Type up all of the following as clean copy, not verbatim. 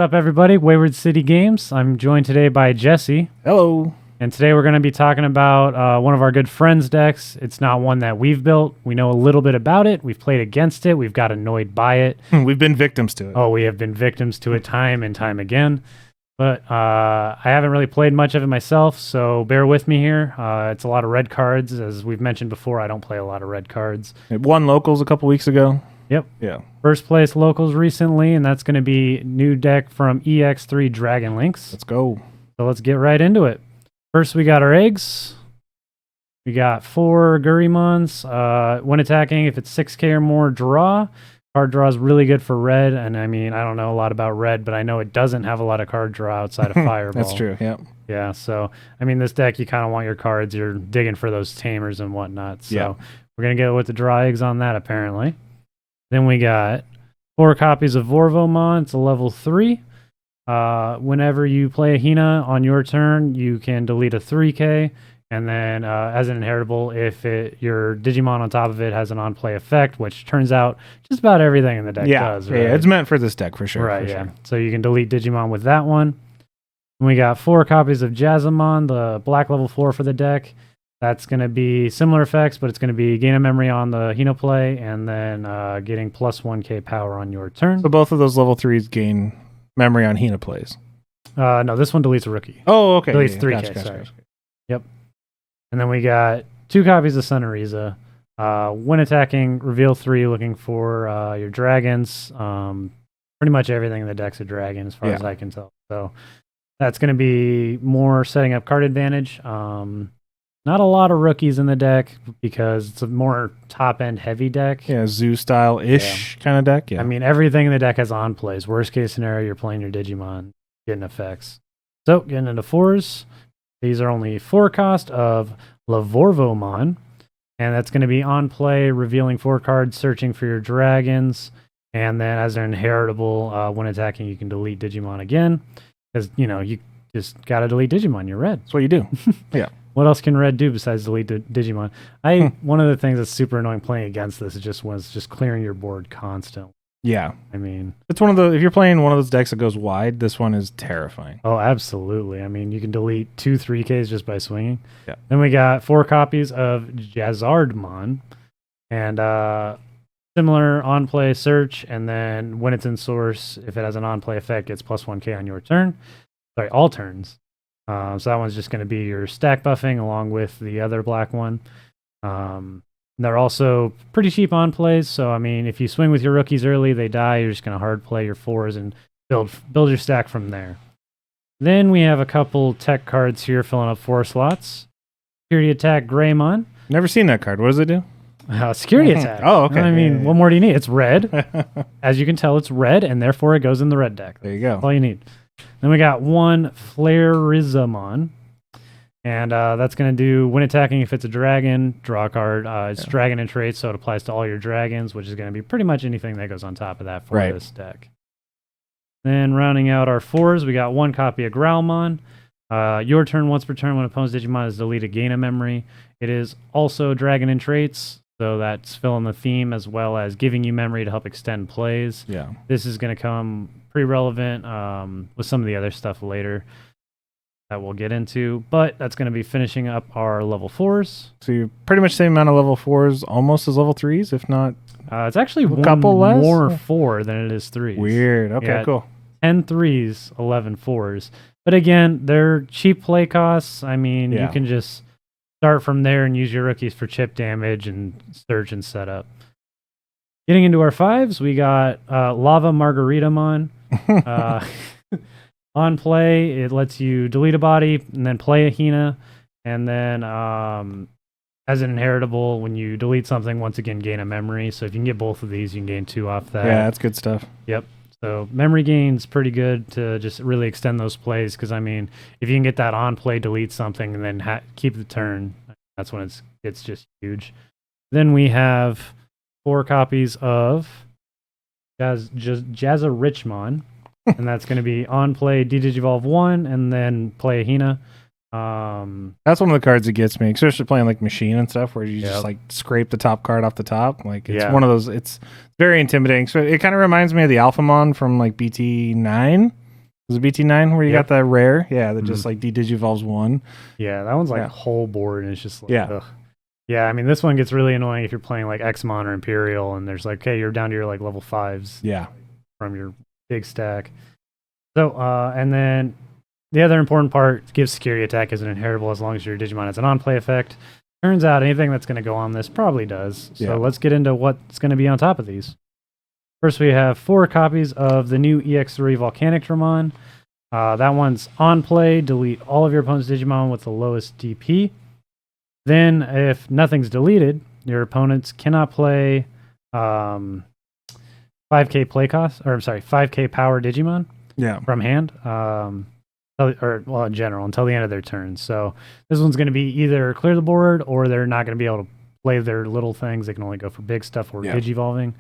What's up, everybody? Wayward City Games. I'm joined today by Jesse. Hello. And today we're going to be talking about one of our good friends' decks. It's not one that we've built. We know a little bit about it. We've played against it. We've got annoyed by it. We've been victims to it. Oh, we have been victims to it time and time again. But I haven't really played much of it myself, so bear with me here. It's a lot of red cards. As we've mentioned before, I don't play a lot of red cards. It won locals a couple weeks ago. Yep. Yeah. First place locals recently, and that's going to be new deck from EX3 Dragon Links. Let's go. So let's get right into it. First, we got our eggs. We got 4 Gurimons. When attacking, if it's 6k or more, draw. Card draw is really good for red, and I mean, I don't know a lot about red, but I know it doesn't have a lot of card draw outside of Fireball. That's true, yeah. Yeah, so, I mean, this deck, you kind of want your cards. You're digging for those tamers and whatnot. So we're going to get with the draw eggs on that, apparently. Then we got 4 copies of Vorvomon. It's a level 3. Whenever you play a Hina on your turn, you can delete a 3k, and then as an inheritable, if your Digimon on top of it has an on-play effect, which turns out just about everything in the deck does. Right? Yeah, it's meant for this deck for sure. Right, for yeah. Sure. So you can delete Digimon with that one. And we got 4 copies of Jazzamon, the black level 4 for the deck. That's going to be similar effects, but it's going to be gain a memory on the Hina play, and then getting plus 1k power on your turn. So both of those level 3s gain memory on Hina plays. No, this one deletes a rookie. Oh, okay. Deletes 3k, sorry. Yep. And then we got 2 copies of Sunariza. When attacking, reveal 3, looking for your dragons. Pretty much everything in the deck's a dragon, as far as I can tell. So that's going to be more setting up card advantage. Not a lot of rookies in the deck because it's a more top-end heavy deck. Yeah, zoo style-ish kind of deck. Yeah. I mean, everything in the deck has on plays. Worst case scenario, you're playing your Digimon, getting effects. So, getting into 4s. These are only 4 cost of Lavorvomon, and that's going to be on play, revealing 4 cards, searching for your dragons, and then as an inheritable, when attacking, you can delete Digimon again, because, you know, you just got to delete Digimon. You're red. That's what you do. Yeah. What else can red do besides delete Digimon? One of the things that's super annoying playing against this was just clearing your board constantly. Yeah. I mean, it's one of the, if you're playing one of those decks that goes wide, this one is terrifying. Oh, absolutely. I mean, you can delete 2 3Ks just by swinging. Yeah. Then we got 4 copies of Jazzardmon, and similar on play search, and then when it's in source, if it has an on play effect, gets plus 1k on your turn. Sorry, all turns. So that one's just going to be your stack buffing along with the other black one. They're also pretty cheap on plays. So, I mean, if you swing with your rookies early, they die. You're just going to hard play your 4s and build your stack from there. Then we have a couple tech cards here filling up 4 slots. Security Attack Greymon. Never seen that card. What does it do? Security Attack. Oh, okay. I mean, what more do you need? It's red. As you can tell, it's red, and therefore it goes in the red deck. There you go. That's all you need. Then we got 1 Flairizamon, and that's going to do, when attacking, if it's a dragon, draw a card. It's dragon and trait, so it applies to all your dragons, which is going to be pretty much anything that goes on top of that for this deck. Then rounding out our 4s, we got 1 copy of Growlmon. Your turn, once per turn, when opponent's Digimon is deleted, gain a memory. It is also dragon and traits, so that's filling the theme as well as giving you memory to help extend plays. Yeah. This is going to come pretty relevant with some of the other stuff later that we'll get into, but that's going to be finishing up our level 4s. So you're pretty much the same amount of level 4s almost as level 3s, if not it's actually a couple less? More 4 than it is 3s. Weird. Okay, cool. 10 3s, 11 4s. But again, they're cheap play costs. I mean, you can just start from there and use your rookies for chip damage and search and setup. Getting into our 5s, we got Lava Margaritamon. On play, it lets you delete a body and then play a Hina, and then as an inheritable, when you delete something, once again gain a memory. So if you can get both of these, you can gain 2 off that. Yeah, that's good stuff. Yep. So memory gain's pretty good to just really extend those plays, because I mean, if you can get that on play, delete something, and then keep the turn, that's when it's just huge. Then we have 4 copies of Jazzarichmon, and that's going to be on play, Digivolve 1, and then play a Hina. That's one of the cards that gets me, especially playing like Machine and stuff, where you just like scrape the top card off the top. Like it's one of those. It's very intimidating. So it kind of reminds me of the Alphamon from like BT9. Was it BT9 where you got that rare? Yeah, that just like de-digivolves 1. Yeah, that one's like a whole board, and it's just like, yeah. Ugh. Yeah, I mean, this one gets really annoying if you're playing like Xmon or Imperial, and there's like, okay, you're down to your like level 5s. Yeah. From your big stack. So, and then the other important part, gives security attack as an inheritable as long as your Digimon has an on-play effect. Turns out anything that's going to go on this probably does. So let's get into what's going to be on top of these. First, we have 4 copies of the new EX3 Volcanic Dramon. That one's on play. Delete all of your opponent's Digimon with the lowest DP. Then, if nothing's deleted, your opponents cannot play 5k play cost, or I'm sorry, 5k power Digimon from hand. In general, until the end of their turn. So this one's going to be either clear the board, or they're not going to be able to play their little things. They can only go for big stuff or Digivolving.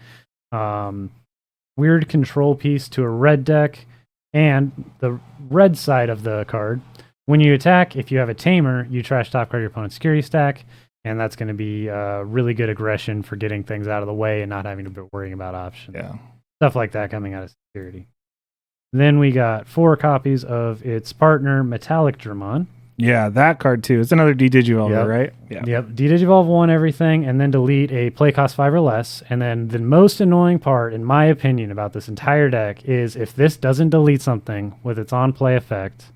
Weird control piece to a red deck, and the red side of the card. When you attack, if you have a tamer, you trash top card your opponent's security stack, and that's going to be really good aggression for getting things out of the way and not having to be worrying about options. Yeah. Stuff like that coming out of security. Then we got 4 copies of its partner, Metallic Dramon. Yeah, that card too. It's another de-digivolver, right? Yeah. Yep. De-digivolve 1 everything, and then delete a play cost 5 or less. And then the most annoying part, in my opinion, about this entire deck is if this doesn't delete something with its on-play effect,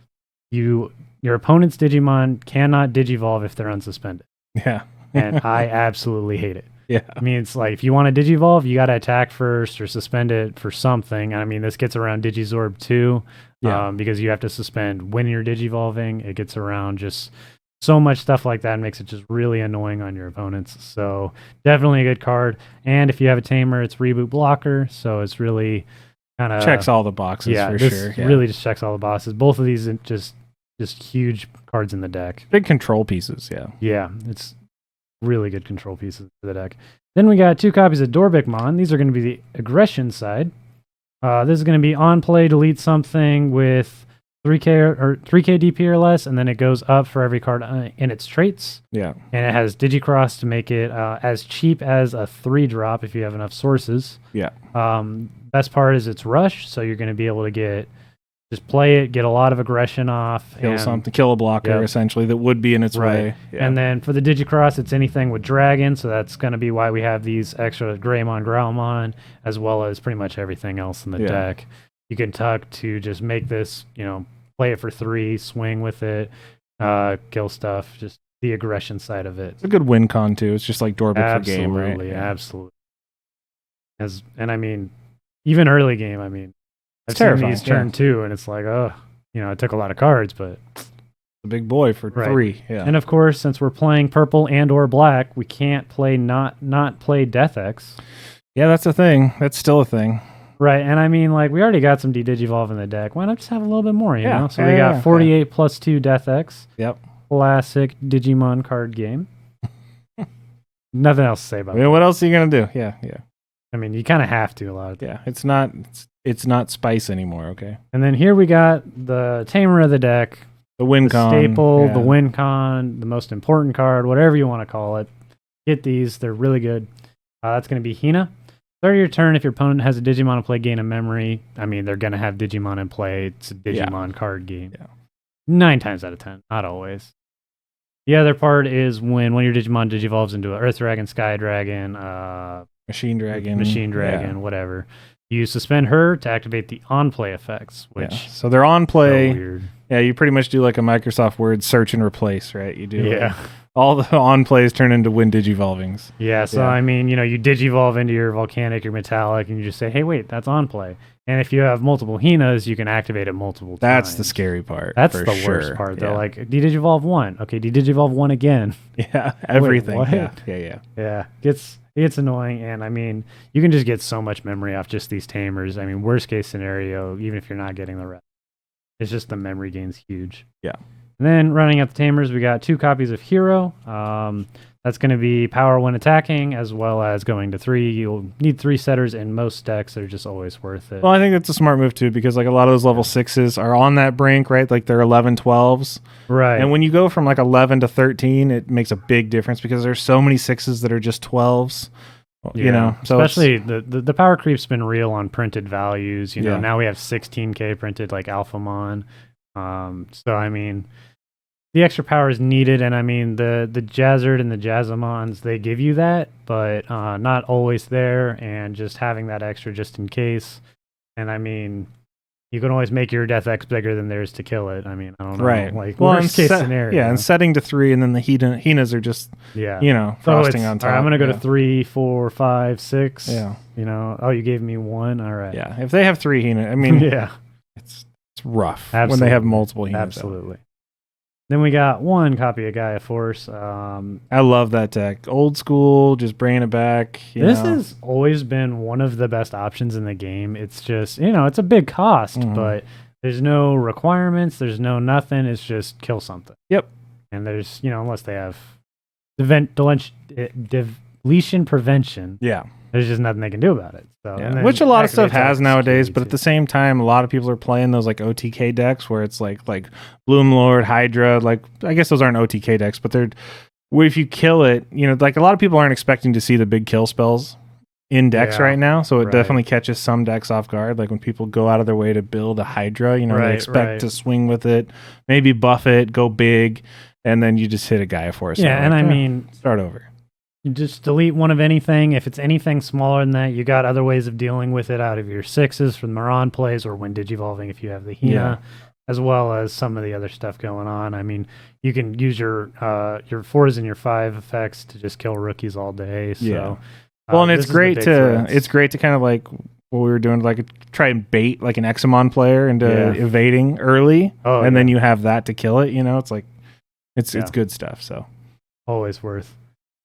your opponent's Digimon cannot Digivolve if they're unsuspended. Yeah. And I absolutely hate it. Yeah. I mean, it's like, if you want to Digivolve, you got to attack first or suspend it for something. I mean, this gets around Digizorb too, because you have to suspend when you're Digivolving. It gets around just so much stuff like that and makes it just really annoying on your opponents. So definitely a good card. And if you have a tamer, it's reboot blocker. So it's really kind of... checks all the boxes for sure. Yeah. Really just checks all the boxes. Both of these just huge cards in the deck. Big control pieces, yeah. Yeah, it's really good control pieces for the deck. Then we got 2 copies of Dorbikmon. These are going to be the aggression side. This is going to be on play, delete something with 3k DP or less, and then it goes up for every card in its traits. Yeah. And it has Digicross to make it as cheap as a 3-drop if you have enough sources. Yeah. Best part is it's rush, so you're going to be able to just play it, get a lot of aggression off. Kill a blocker, essentially, that would be in its way. Yeah. And then for the Digicross, it's anything with Dragon, so that's going to be why we have these extra Greymon, Growlmon, as well as pretty much everything else in the deck. You can tuck to just make this, play it for 3, swing with it, kill stuff, just the aggression side of it. It's a good win con, too. It's just like Dorbik for game, right? Absolutely. And I mean, even early game, I've seen these turn 2, and it's like, it took a lot of cards, but... a big boy for 3, yeah. And of course, since we're playing purple and or black, we can't play not play Death X. Yeah, that's a thing. That's still a thing. Right, and we already got some De-Digivolve in the deck. Why not just have a little bit more, you know? So we got 48 plus 2 Death X. Yep. Classic Digimon card game. Nothing else to say about that. What else are you going to do? Yeah. I mean, you kind of have to a lot of times. Yeah, it's not spice anymore, okay? And then here we got the tamer of the deck. The win con. Staple, the win con, the most important card, whatever you want to call it. Get these. They're really good. That's going to be Hina. Start of your turn, if your opponent has a Digimon in play, gain a memory. I mean, they're going to have Digimon in play. It's a Digimon card game. Yeah. 9 times out of 10. Not always. The other part is when one of your Digimon Digivolves into an Earth Dragon, Sky Dragon, Machine Dragon, whatever. You suspend her to activate the on-play effects, which so they're on play. So weird. Yeah, you pretty much do like a Microsoft Word search and replace, right? You do all the on plays turn into win Digivolvings. Yeah, so I mean, you Digivolve into your Volcanic or Metallic, and you just say, hey, wait, that's on play. And if you have multiple Hinas, you can activate it multiple times. That's the scary part. That's the worst part, though. Like, De-Digivolve 1. Okay, De-Digivolve 1 again. Yeah, everything. Wait, yeah. It's annoying, and I mean, you can just get so much memory off just these tamers. I mean, worst case scenario, even if you're not getting the rest, it's just the memory gain's huge. Yeah. And then running out the tamers, we got 2 copies of Hero. That's going to be power when attacking, as well as going to 3. You'll need 3 setters in most decks. They're just always worth it. Well, I think that's a smart move, too, because like a lot of those level 6s are on that brink, right? Like they're 11, 12s. Right. And when you go from like 11 to 13, it makes a big difference because there's so many 6s that are just 12s. You know, so especially the power creep's been real on printed values. You know, Yeah. now we have 16K printed like Alphamon. So I mean, the extra power is needed, and I mean the Jazzard and the Jazzamons, they give you that, but not always there, and just having that extra just in case. And I mean, you can always make your Death X bigger than theirs to kill it. I mean, I don't know. Right. Like, Well, worst case scenario. Yeah, and setting to 3, and then the Hinas are just, yeah, you know, so frosting on top. All right, I'm going to go to 3, 4, 5, 6. Yeah. You know, oh, you gave me 1. All right. Yeah. If they have 3 Hina, I mean, yeah, it's rough Absolutely. when they have multiple Hinas. Absolutely. Then we got 1 copy of Gaia Force. I love that deck. Old school, just bringing it back. This has always been one of the best options in the game. It's just, you know, it's a big cost, but there's no requirements. There's no nothing. It's just kill something. Yep. And there's, you know, unless they have deletion prevention. Yeah. There's just nothing they can do about it. So, yeah. Which a lot of stuff has nowadays, but at the same time, a lot of people are playing those like OTK decks where it's like Bloomlord, Hydra. Like, I guess those aren't OTK decks, but they're where if you kill it, you know, like a lot of people aren't expecting to see the big kill spells in decks right now. So it definitely catches some decks off guard. Like when people go out of their way to build a Hydra, you know, they expect to swing with it, maybe buff it, go big, and then you just hit a Gaia Force. Yeah, and I mean, start over. You just delete one of anything. If it's anything smaller than that, you got other ways of dealing with it out of your 6s from Maran plays or when digivolving if you have the Hina, as well as some of the other stuff going on. I mean, you can use your 4s and your 5 effects to just kill rookies all day. So, well, and it's great to kind of like what we were doing, like try and bait like an Examon player into evading early, and then you have that to kill it. You know, it's like it's good stuff. So always worth.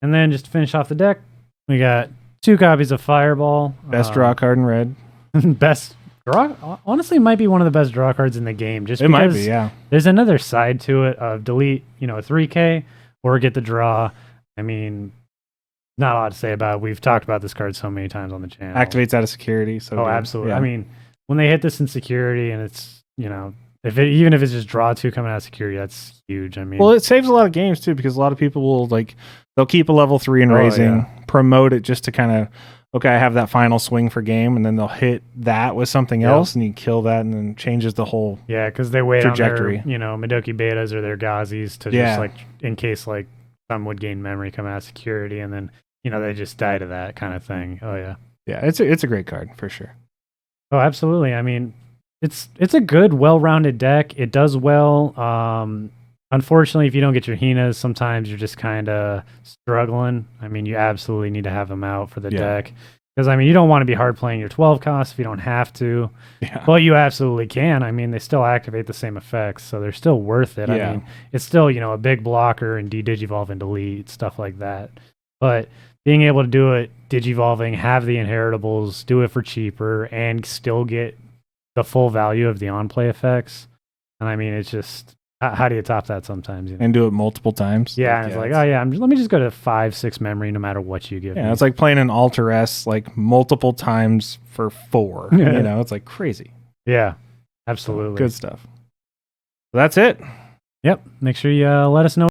And then just to finish off the deck, we got 2 copies of Fireball. Best draw card in red. Best draw. Honestly, might be one of the best draw cards in the game. Just it might be, yeah. There's another side to it of delete, you know, a 3K or get the draw. I mean, not a lot to say about it. We've talked about this card so many times on the channel. Activates out of security. So absolutely. Yeah. I mean, when they hit this in security and it's, you know, even if it's just draw 2 coming out of security, that's huge. I mean, well, it saves a lot of games too because a lot of people will they'll keep a level 3 in raising, promote it just to kind of I have that final swing for game, and then they'll hit that with something else, and you kill that, and then changes the whole because they wait trajectory. On their, you know, Madoki betas or their Gazis to just like in case like some would gain memory coming out of security, and then you know they just die to that kind of thing. Yeah, it's a great card for sure. Oh, absolutely. I mean, it's a good, well-rounded deck. It does well. Unfortunately, if you don't get your Hinas, sometimes you're just kind of struggling. I mean, you absolutely need to have them out for the deck. Because, I mean, you don't want to be hard playing your 12 costs if you don't have to. Yeah. But you absolutely can. I mean, they still activate the same effects, so they're still worth it. I mean, it's still, you know, a big blocker and de-digivolve and delete, stuff like that. But being able to do it, digivolving, have the inheritables, do it for cheaper, and still get the full value of the on-play effects. And, I mean, it's just... How do you top that sometimes? You know? And do it multiple times? Yeah, it's like, let me just go to 5-6 memory no matter what you give me. It's like playing an Alter S like multiple times for 4. You know, it's like crazy. Yeah, absolutely. Good stuff. That's it. Yep. Make sure you let us know.